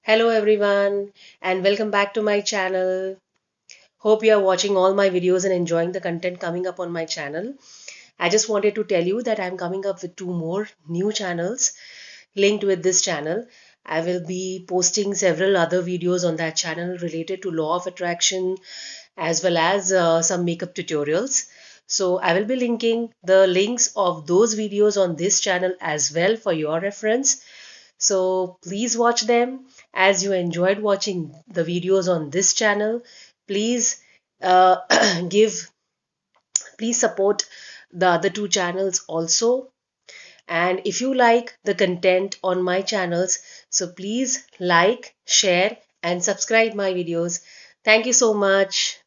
Hello everyone and welcome back to my channel. Hope you are watching all my videos and enjoying the content coming up on my channel. I just wanted to tell you that I'm coming up with two more new channels linked with this channel. I will be posting several other videos on that channel related to law of attraction as well as some makeup tutorials. So I will be linking the links of those videos on this channel as well for your reference. So please watch them as you enjoyed watching the videos on this channel. Please give, please support the other two channels also. And if you like the content on my channels, so please like, share, and subscribe my videos. Thank you so much.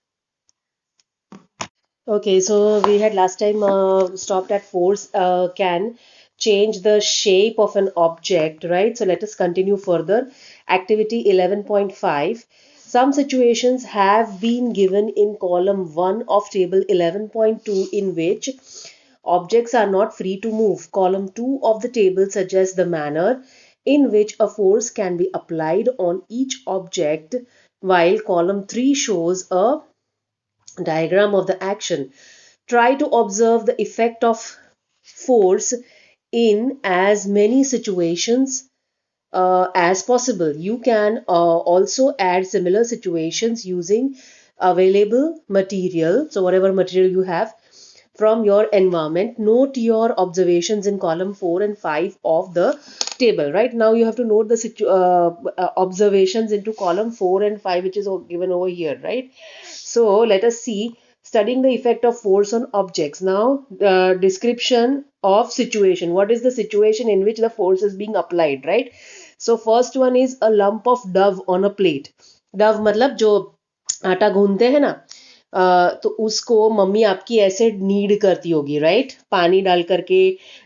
Okay, so we had last time stopped at force can change the shape of an object, right? So let us continue further. Activity 11.5. Some situations have been given in column 1 of table 11.2 in which objects are not free to move. Column 2 of the table suggests the manner in which a force can be applied on each object, while column 3 shows a diagram of the action. Try to observe the effect of force in as many situations as possible. You can also add similar situations using available material. So, whatever material you have from your environment, note your observations in column 4 and 5 of the table. Right now, you have to note the observations into column 4 and 5, which is given over here, right? So let us see studying the effect of force on objects. Now, description of situation. What is the situation in which the force is being applied, right? So first one is a lump of dough on a plate. Dough मतलब जो आटा गूंदते हैं ना, तो उसको mummy आपकी ऐसे need करती होगी, राइट? पानी डाल करके,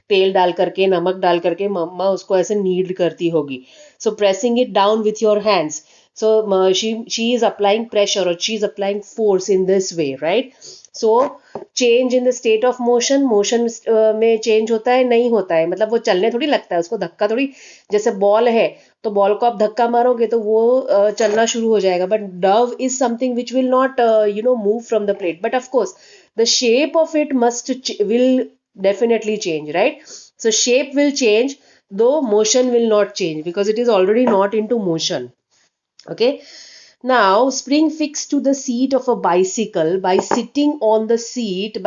तेल डाल करके, नमक डाल करके मम्मा उसको ऐसे नीड करती होगी. So pressing it down with your hands. So she is applying pressure or she is applying force in this way, right? So change in the state of motion में change होता है नहीं होता है, मतलब वो चलने थोड़ी लगता है, उसको धक्का थोड़ी, जैसे बॉल है तो बॉल को आप धक्का मारोगे तो वो चलना शुरू हो जाएगा. But Dove is something which will not move from the plate, but of course the shape of it must will definitely change, right? So shape will change, though motion will not change because it is already not into motion. Okay, now spring fixed to the seat of a bicycle. By sitting on the seat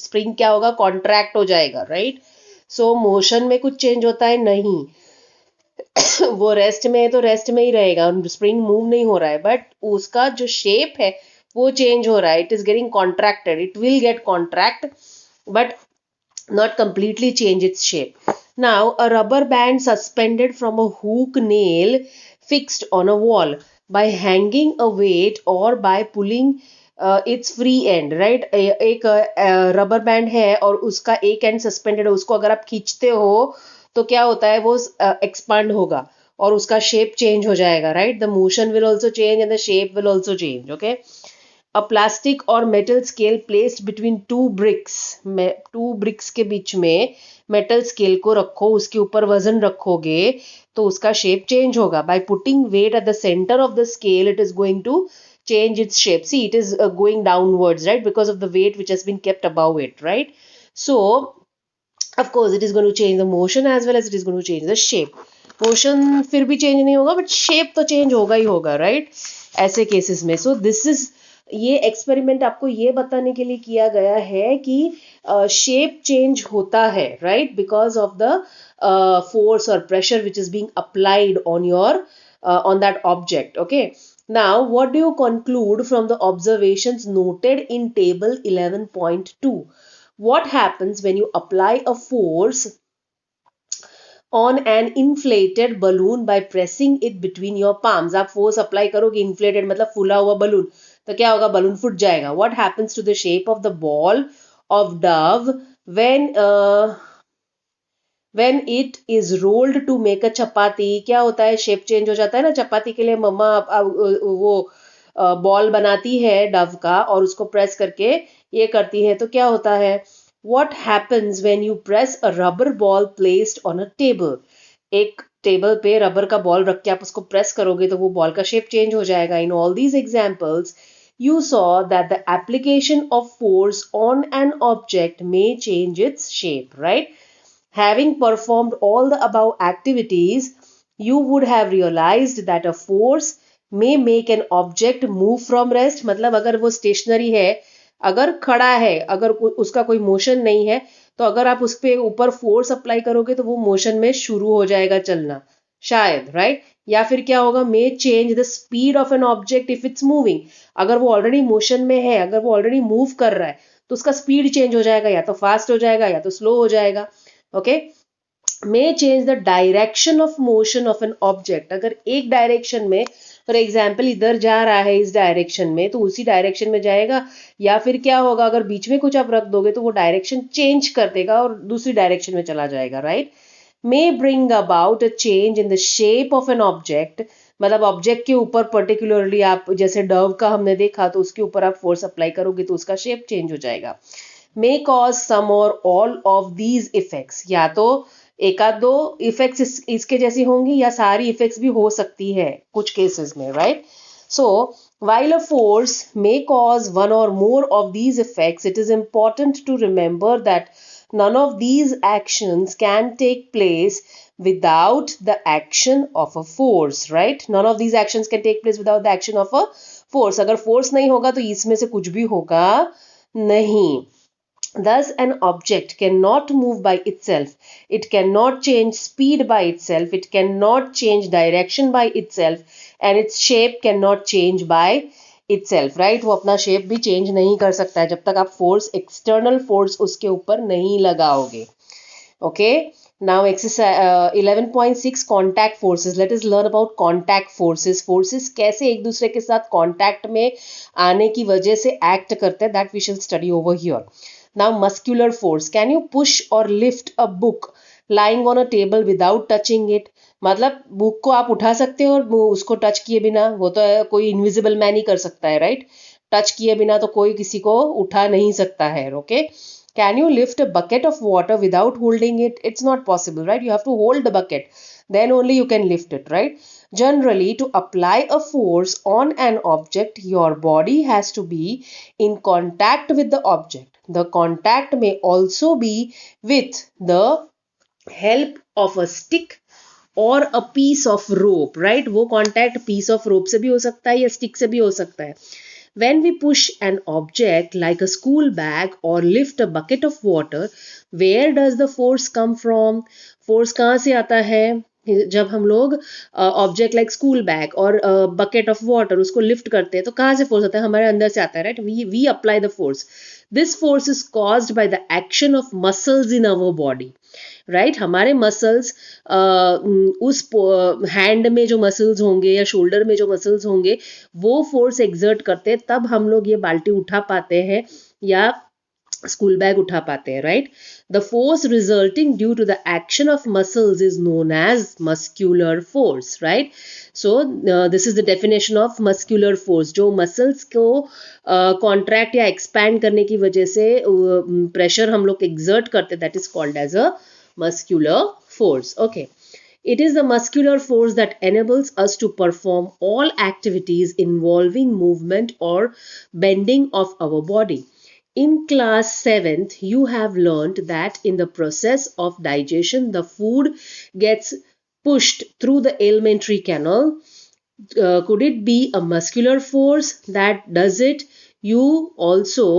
spring क्या होगा, contract हो जाएगा, right? So motion में कुछ change होता है नहीं. वो रेस्ट में है तो रेस्ट में ही रहेगा, स्प्रिंग मूव नहीं हो रहा है, बट उसका जो शेप है वो चेंज हो रहा है. It is getting contracted, it will get contract but not completely change its shape. Now, a rubber band suspended from a hook nail fixed on a wall. By hanging a weight or by pulling its free end, right? एक rubber band है और उसका एक and suspended है, उसको अगर आप खींचते हो तो क्या होता है, वो एक्सपांड होगा और उसका शेप चेंज हो जाएगा, right? The motion will also change and the shape will also change. Okay, a plastic और metal scale placed between two bricks के बीच में मेटल स्केल को रखो, उसके ऊपर वजन रखोगे तो उसका शेप चेंज होगा. By putting weight at the centre of the scale it is going to change its shape. See, it is going downwards, right? Because of the weight which has been kept above it, right? So of course it is going to change the motion as well as it is going to change the shape. Motion फिर भी change नहीं होगा but shape तो change होगा ही होगा, right? ऐसे cases में. सो this is, ये एक्सपेरिमेंट आपको ये बताने के लिए किया गया है कि शेप चेंज होता है, right? Because of the force और pressure which is being applied on your on that object. Okay, now what do you conclude from the observations noted in table 11.2? What happens when you apply a force on an inflated balloon by pressing it between your palms? आप force apply करोगे, inflated मतलब फूला हुआ balloon, तो क्या होगा, balloon फूट जाएगा. What happens to the shape of the ball of dove when it is rolled to make a chapati? क्या होता है, शेप चेंज हो जाता है ना. चपाती के लिए मम्मा वो बॉल बनाती है डव का और उसको प्रेस करके ये करती है, तो क्या होता है. What happens when you press a rubber ball placed on a table? एक टेबल पे रबर का बॉल रख के आप उसको प्रेस करोगे तो वो बॉल का शेप चेंज हो जाएगा. In all these examples you saw that the application of force on an object may change its shape, right? Having performed all the above activities, you would have realized that a force may make an object move from rest. मतलब अगर वो stationery है, अगर खड़ा है, अगर उसका कोई मोशन नहीं है, तो अगर आप उस पे ऊपर फोर्स अप्लाई करोगे तो वो मोशन में शुरू हो जाएगा चलना, शायद, राइट? या फिर क्या होगा, मे change the speed of an object if it's moving. अगर वो ऑलरेडी मोशन में है, अगर वो ऑलरेडी मूव कर रहा है, तो उसका स्पीड चेंज हो जाएगा, या तो फास्ट हो जाएगा या तो स्लो हो जाएगा. Okay, may change the direction of motion of an object. अगर एक डायरेक्शन में, फॉर एग्जाम्पल इधर जा रहा है इस डायरेक्शन में, तो उसी डायरेक्शन में जाएगा. या फिर क्या होगा, अगर बीच में कुछ आप रख दोगे तो वो डायरेक्शन चेंज कर देगा और दूसरी डायरेक्शन में चला जाएगा, right? may bring about a change in the shape of an object. मतलब ऑब्जेक्ट के ऊपर पर्टिकुलरली आप, जैसे डव का हमने देखा, तो उसके ऊपर आप फोर्स अप्लाई करोगे तो उसका शेप चेंज हो जाएगा. may cause some or all of these effects. या तो एक आध दो इफेक्ट्स इसके जैसी होंगी, या सारी इफेक्ट्स भी हो सकती है कुछ केसेस में, right? So while a force may cause one or more of these effects, it is important to remember that none of these actions can take place without the action of a force, right? None of these actions can take place without the action of a force. अगर force नहीं होगा तो इसमें से कुछ भी होगा नहीं. Thus, an object cannot move by itself. It cannot change speed by itself. It cannot change direction by itself. And its shape cannot change by itself. Right? वो अपना shape भी change नहीं कर सकता है जब तक आप force, external force उसके ऊपर नहीं लगाओगे. Okay? Now, exercise 11.6 contact forces. Let us learn about contact forces. Forces कैसे एक दूसरे के साथ contact में आने की वजह से act करते हैं. That we shall study over here. Now, muscular force. Can you push or lift a book lying on a table without touching it? मतलब बुक को आप उठा सकते हो और उसको टच किए बिना. वो तो कोई इनविजिबल मैन ही कर सकता है, राइट? टच किए बिना तो कोई किसी को उठा नहीं सकता है. Okay, can you lift a bucket of water without holding it? It's not possible, right? You have to hold the bucket, then only you can lift it, right? Generally, to apply a force on an object, your body has to be in contact with the object. The contact may also be with the help of a stick or a piece of rope, right? वो contact piece of rope से भी हो सकता है या stick से भी हो सकता है. When we push an object like a school bag or lift a bucket of water, where does the force come from? Force कहाँ से आता है? जब हम लोग ऑब्जेक्ट लाइक स्कूल बैग और बकेट ऑफ वाटर उसको लिफ्ट करते हैं तो कहाँ से फोर्स आता है? हमारे अंदर से आता है, right? We apply the force. This force is caused by the action of muscles in our body, right? हमारे मसल्स उस हैंड में जो मसल्स होंगे या शोल्डर में जो मसल्स होंगे वो फोर्स एक्सर्ट करते हैं, तब हम लोग ये बाल्टी उठा पाते हैं या स्कूल बैग उठा पाते हैं, right? The force resulting due to the action of muscles is known as muscular force, right? So this is the definition of muscular force. जो मसल्स को कॉन्ट्रैक्ट या एक्सपैंड करने की वजह से प्रेशर हम लोग एक्सर्ट करते हैं, that is called as a muscular force. Okay, it is the muscular force that enables us to perform all activities involving movement or bending of our body. In class 7th, you have learned that in the process of digestion, the food gets pushed through the alimentary canal. Could it be a muscular force that does it? You also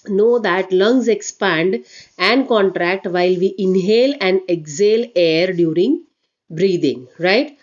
know that lungs expand and contract while we inhale and exhale air during breathing, right?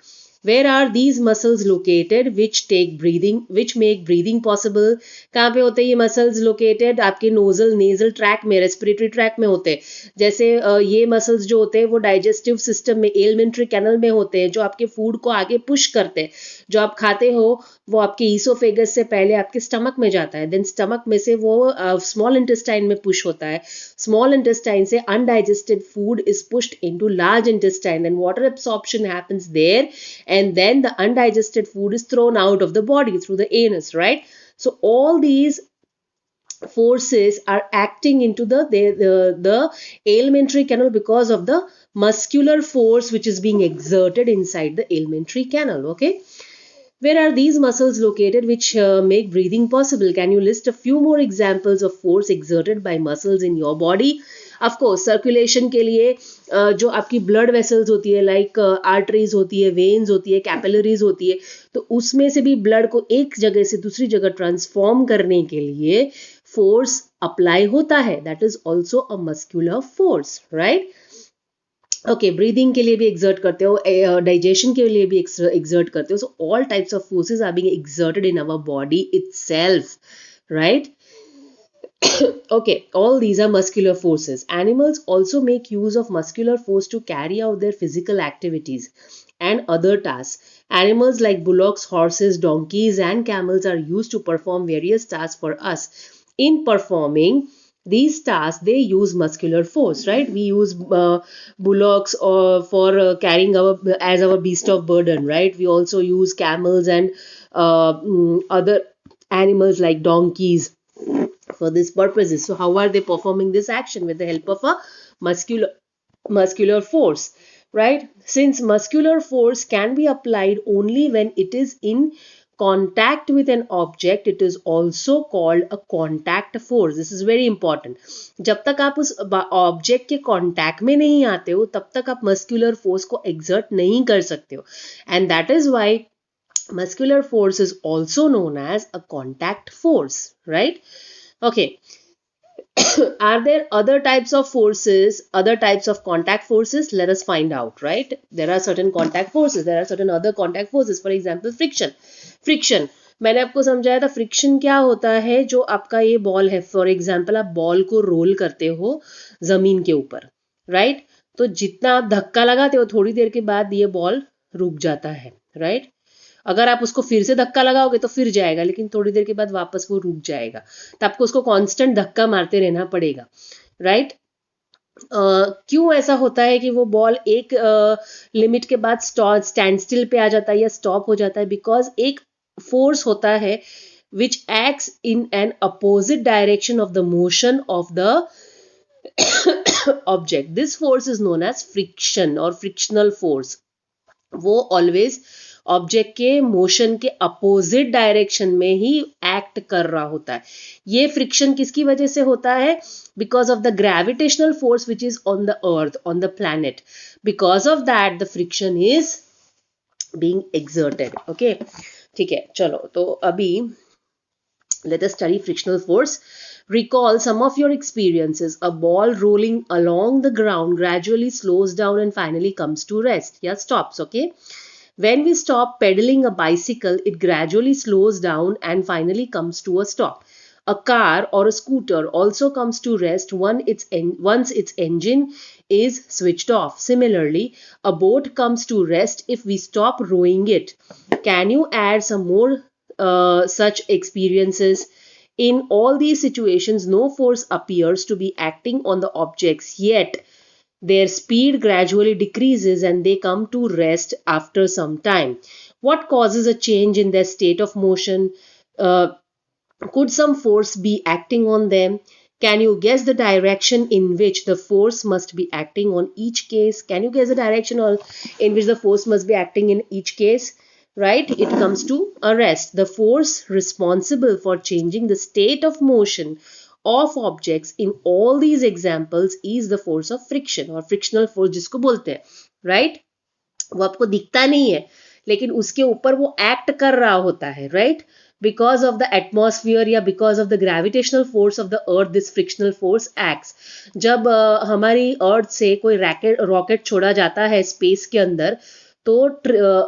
Where are these muscles located which make breathing possible? कहाँ पे होते हैं ये muscles located? आपके nasal track में, respiratory tract में होते हैं. जैसे ये मसल्स जो होते हैं वो डाइजेस्टिव सिस्टम में, एलिमेंट्री कैनल में होते हैं, जो आपके फूड को आगे पुश करते हैं. जो आप खाते हो वो आपके ईसोफेगस से पहले आपके स्टमक में जाता है, देन स्टमक में से वो स्मॉल इंटेस्टाइन में पुश होता है. स्मॉल इंटेस्टाइन से undigested food is pushed into large intestine and water absorption happens there, and then the undigested food is thrown out of the body through the anus, right? So all these forces are acting into the alimentary canal because of the muscular force which is being exerted inside the alimentary canal. Okay, where are these muscles located which make breathing possible? Can you list a few more examples of force exerted by muscles in your body? Of course, circulation के लिए जो आपकी blood vessels होती है, like arteries होती है, veins होती है, कैपिलरीज होती है, तो उसमें से भी ब्लड को एक जगह से दूसरी जगह ट्रांसफॉर्म करने के लिए फोर्स अप्लाई होता है. That is also a muscular force, right. Okay, breathing के लिए भी एक्सर्ट करते हो, डाइजेशन के लिए भी एक्सर्ट करते हो. So all types of forces are being exerted in our body itself, right. Okay, all these are muscular forces. Animals also make use of muscular force to carry out their physical activities and other tasks. Animals like bullocks, horses, donkeys, and camels are used to perform various tasks for us. In performing these tasks, they use muscular force, right? We use bullocks or for carrying our as our beast of burden, right? We also use camels and other animals like donkeys for these purposes. So how are they performing this action? With the help of a muscular force, right? Since muscular force can be applied only when it is in contact with an object, it is also called a contact force. This is very important. जब तक आप उस object के contact में नहीं आते हो तब तक आप मस्कुलर फोर्स को एक्सर्ट नहीं कर सकते हो. And that is why muscular force is also known as a contact force, right? Okay. Are there other types of forces, other types of contact forces? Let us find out, right? There are certain contact forces, there are certain other contact forces. For example, friction. मैंने आपको समझाया था friction क्या होता है. जो आपका ये बॉल है, फॉर एग्जाम्पल आप बॉल को रोल करते हो जमीन के ऊपर, राइट? तो जितना आप धक्का लगाते हो थोड़ी देर के बाद ये बॉल रुक जाता है, राइट? अगर आप उसको फिर से धक्का लगाओगे तो फिर जाएगा, लेकिन थोड़ी देर के बाद वापस वो रुक जाएगा. तो आपको उसको कांस्टेंट धक्का मारते रहना पड़ेगा, राइट? क्यों ऐसा होता है कि वो बॉल एक लिमिट के बाद स्टैंड स्टिल पे आ जाता है या स्टॉप हो जाता है? बिकॉज एक फोर्स होता है which acts in an opposite direction of the motion of the object. This force is known as friction और फ्रिक्शनल फोर्स. वो ऑलवेज ऑब्जेक्ट के मोशन के अपोजिट डायरेक्शन में ही एक्ट कर रहा होता है. ये फ्रिक्शन किसकी वजह से होता है? Because of the gravitational force which is on the earth, on the planet. Because of that the friction is being exerted. Okay, ठीक है, चलो तो अभी let us study frictional force. Recall some of your experiences. A ball rolling along the ground gradually slows down and finally comes to rest. Yeah, stops. Okay. When we stop pedaling a bicycle, it gradually slows down and finally comes to a stop. A car or a scooter also comes to rest once its engine is switched off. Similarly, a boat comes to rest if we stop rowing it. Can you add some more such experiences? In all these situations, no force appears to be acting on the objects, yet their speed gradually decreases and they come to rest after some time. What causes a change in their state of motion? Could some force be acting on them? Can you guess the direction in which the force must be acting on each case? Can you guess the direction in which the force must be acting in each case? Right? It comes to a rest. The force responsible for changing the state of motion of objects in all these examples is the force of friction or frictional force जिसको बोलते हैं, right? वो आपको दिखता नहीं है लेकिन उसके ऊपर वो एक्ट कर रहा होता है, right? Because of the atmosphere या because of the gravitational force of the earth, this frictional force acts. जब हमारी अर्थ से कोई रॉकेट छोड़ा जाता है स्पेस के अंदर तो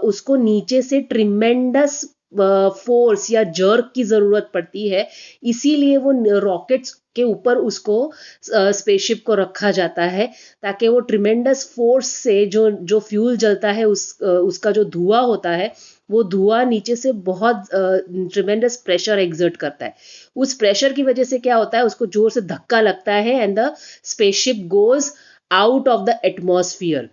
उसको नीचे से ट्रिमेंडस फोर्स या जर्क की जरूरत पड़ती है. इसीलिए वो रॉकेट्स के ऊपर उसको स्पेसशिप को रखा जाता है ताकि वो ट्रिमेंडस फोर्स से जो फ्यूल जलता है उसका जो धुआं होता है वो धुआं नीचे से बहुत ट्रिमेंडस प्रेशर एक्सर्ट करता है. उस प्रेशर की वजह से क्या होता है, उसको जोर से धक्का लगता है and the spaceship goes out of the atmosphere.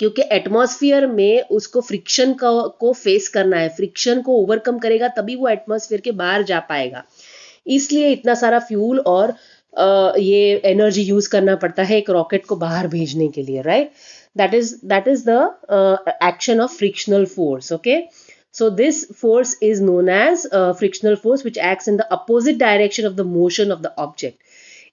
क्योंकि एटमॉस्फेयर में उसको फ्रिक्शन को फेस करना है, फ्रिक्शन को ओवरकम करेगा तभी वो एटमॉस्फेयर के बाहर जा पाएगा. इसलिए इतना सारा फ्यूल और ये एनर्जी यूज करना पड़ता है एक रॉकेट को बाहर भेजने के लिए, right? That is the action of frictional force. Okay, so this force is known as frictional force, which acts in the opposite direction of the motion of the object.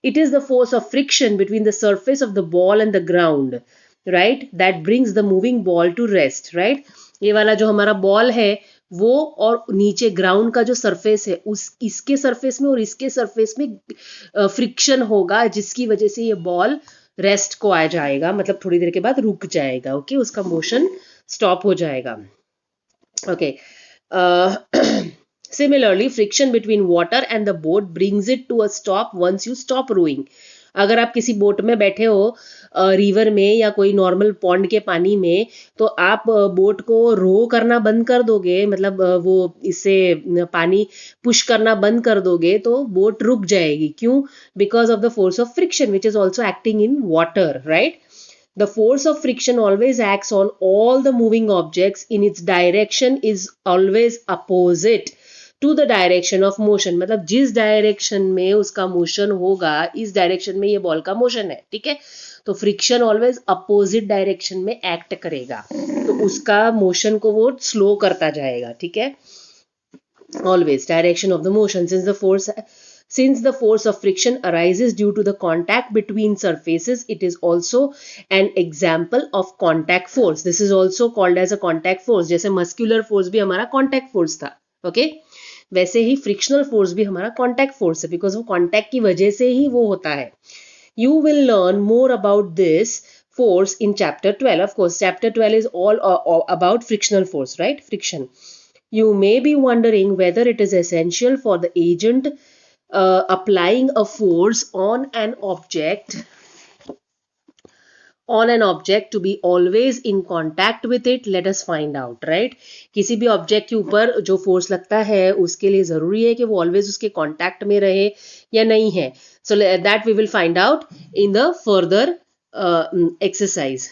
It is the force of friction between the surface of the ball and the ground, right, that brings the moving ball to rest, right? ये वाला जो हमारा ball है वो और नीचे ground का जो सरफेस है उस इसके सरफेस में और इसके सरफेस में फ्रिक्शन होगा, जिसकी वजह से ये बॉल रेस्ट को आ जाएगा, मतलब थोड़ी देर के बाद रुक जाएगा. ओके, उसका मोशन स्टॉप हो जाएगा. Okay, similarly friction between water and the boat brings it to a stop once you stop rowing. अगर आप किसी बोट में बैठे हो रिवर में या कोई नॉर्मल पॉन्ड के पानी में, तो आप बोट को रो करना बंद कर दोगे, मतलब वो इससे पानी पुश करना बंद कर दोगे तो बोट रुक जाएगी. क्यों? Because of the force of friction which is also acting in water, right? The force of friction always acts on all the moving objects in its direction is always opposite to the direction of motion. मतलब जिस direction में उसका motion होगा इस direction में ये ball का motion है, ठीक है? तो फ्रिक्शन ऑलवेज अपोजिट डायरेक्शन में एक्ट करेगा, तो उसका मोशन को वो स्लो करता जाएगा, ठीक है? Always direction of the motion, since the force of friction arises due to the contact between surfaces, it is also an example of contact force. This is also called as a contact force. जैसे muscular force भी हमारा contact force था, okay? वैसे ही frictional force भी हमारा contact force है, because वो contact की वजह से ही वो होता है. You will learn more about this force in chapter 12. Of course, chapter 12 is all about frictional force, right? Friction. You may be wondering whether it is essential for the agent applying a force on an object to be always in contact with it. Let us find out, right? किसी भी object के ऊपर जो force लगता है उसके लिए जरूरी है कि वो ऑलवेज उसके कांटेक्ट में रहे या नहीं है. So that we will find out in the further exercise.